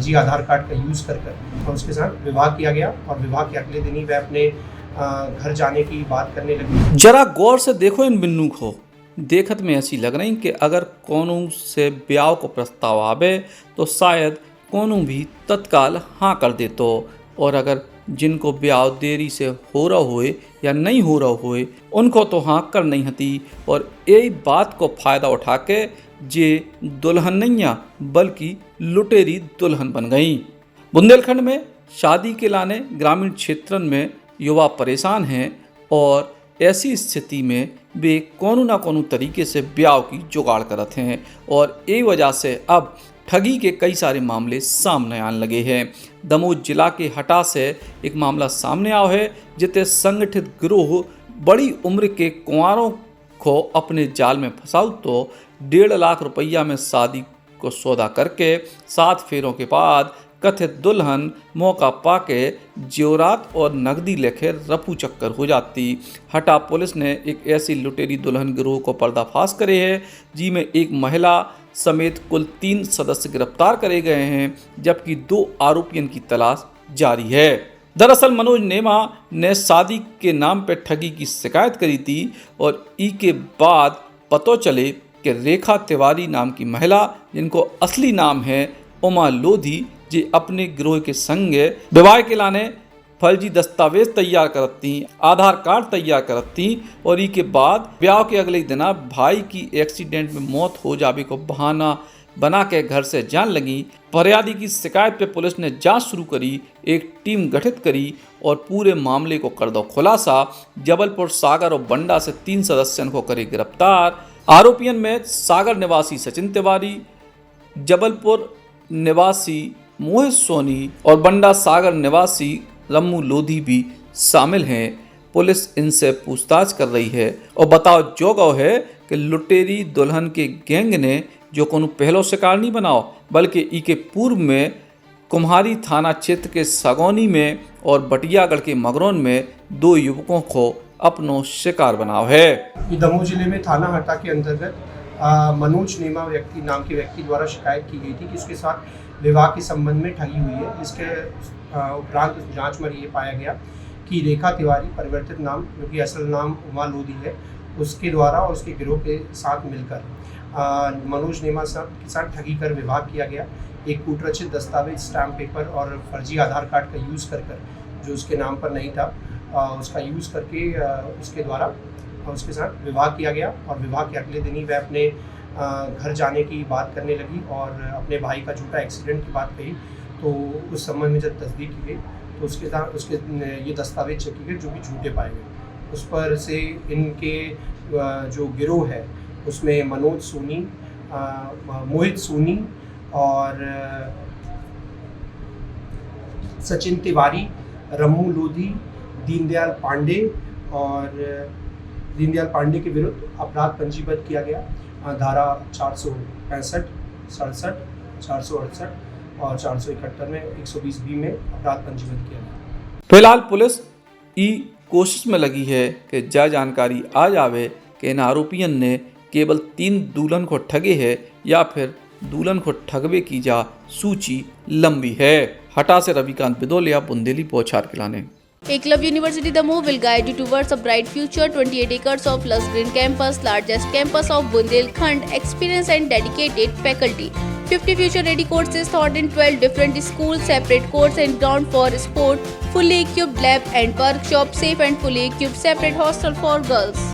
फर्जी आधार कार्ड का यूज़ कर और उसके साथ विवाह किया गया और विवाह के अगले दिन ही वह अपने घर जाने की बात करने लगी। जरा गौर से देखो इन बिन्नू को, देखत में ऐसी लग रही कि अगर कोनो से ब्याह को प्रस्ताव आवे तो शायद कोनो भी तत्काल हाँ कर देतो, और अगर जिनको ब्याह देरी से हो रहा होए या नहीं हो रहा होए उनको तो हाँ कर नहीं हती, और यही बात को फायदा उठा के जे दुल्हन नहीं बल्कि लुटेरी दुल्हन बन गई। बुंदेलखंड में शादी के लाने ग्रामीण क्षेत्रन में युवा परेशान हैं और ऐसी स्थिति में वे कोनो ना कोनो तरीके से ब्याह की जुगाड़ करत हैं, और यही वजह से अब ठगी के कई सारे मामले सामने आने लगे हैं। दमोह जिला के हटा से एक मामला सामने आया है जिते संगठित गिरोह बड़ी उम्र के कुंवारों को अपने जाल में फंसाऊ तो 1.5 लाख रुपया में शादी को सौदा करके 7 फेरों के बाद कथित दुल्हन मौका पाके जेवरात और नकदी लेके रफू चक्कर हो जाती। हटा पुलिस ने एक ऐसी लुटेरी दुल्हन गिरोह को पर्दाफाश करे है जिसमें एक महिला समेत कुल 3 सदस्य गिरफ्तार करे गए हैं, जबकि 2 आरोपियों की तलाश जारी है। दरअसल मनोज नेमा ने शादी के नाम पर ठगी की शिकायत करी थी और ई के बाद पता चले कि रेखा तिवारी नाम की महिला, जिनको असली नाम है उमा लोधी, जी अपने गिरोह के संग विवाह के लाने फर्जी दस्तावेज तैयार करती, आधार कार्ड तैयार करती, और ई के बाद ब्याह के अगले दिन भाई की एक्सीडेंट में मौत हो जाने को बहाना बना के घर से जान लगी। फरियादी की शिकायत पे पुलिस ने जांच शुरू करी, एक टीम गठित करी और पूरे मामले को कर दो खुलासा। जबलपुर, सागर और बंडा से 3 सदस्यों को करे गिरफ्तार। आरोपियों में सागर निवासी सचिन तिवारी, जबलपुर निवासी मोहित सोनी और बंडा सागर निवासी रम्मू लोधी भी शामिल हैं। पुलिस इनसे पूछताछ कर रही है और बताओ जोगो है कि लुटेरी दुल्हन के गैंग ने जो कोनो पहलो शिकार नहीं बनाओ, बल्कि ई के पूर्व में कुम्हारी थाना क्षेत्र के सगौनी में और बटियागढ़ के मगरौन में 2 युवकों को अपनो शिकार बनाओ है। दमोह जिले में थाना हटा के अंतर्गत मनोज नेमा नाम के व्यक्ति द्वारा शिकायत की गई थी कि उसके साथ विवाह के संबंध में ठगी हुई है। इसके उपरांत जांच में ये पाया गया कि रेखा तिवारी, परिवर्तित नाम जो कि असल नाम उमा लोधी है, उसके द्वारा और उसके गिरोह के साथ मिलकर मनोज नेमा के साथ ठगी कर विवाह किया गया। एक कूटरचित दस्तावेज, स्टैम्प पेपर और फर्जी आधार कार्ड का यूज़ कर जो उसके नाम पर नहीं था उसका यूज़ करके उसके द्वारा उसके साथ विवाह किया गया और विवाह के अगले दिन ही वह अपने घर जाने की बात करने लगी और अपने भाई का झूठा एक्सीडेंट की बात कही। तो उस संबंध में जब तस्दीक की गई तो उसके ये दस्तावेज चेक किए गए जो कि झूठे पाए गए। उस पर से इनके जो गिरोह है उसमें मनोज सोनी, मोहित सोनी और सचिन तिवारी, रम्मू लोधी, दीनदयाल पांडे के विरुद्ध अपराध पंजीबद्ध किया गया। धारा 465, 67, 468 और 471 में 120B में अपराध पंजीबद्ध किया गया। फिलहाल पुलिस ई कोशिश में लगी है कि जानकारी आ जावे कि इन आरोपियों ने केवल 3 दुल्हन को ठगे है या फिर दुल्हन को ठगवे की जा सूची लंबी है। हटा से रविकांत बिदोलिया, बुंदेली पहुंचार खिलाने। Eklavya University Damoh will guide you towards a bright future. 28 acres of lush green campus, largest campus of Bundelkhand, experienced and dedicated faculty. 50 future-ready courses taught in 12 different schools, separate courts and ground for sport, fully equipped lab and workshop, safe and fully equipped separate hostel for girls.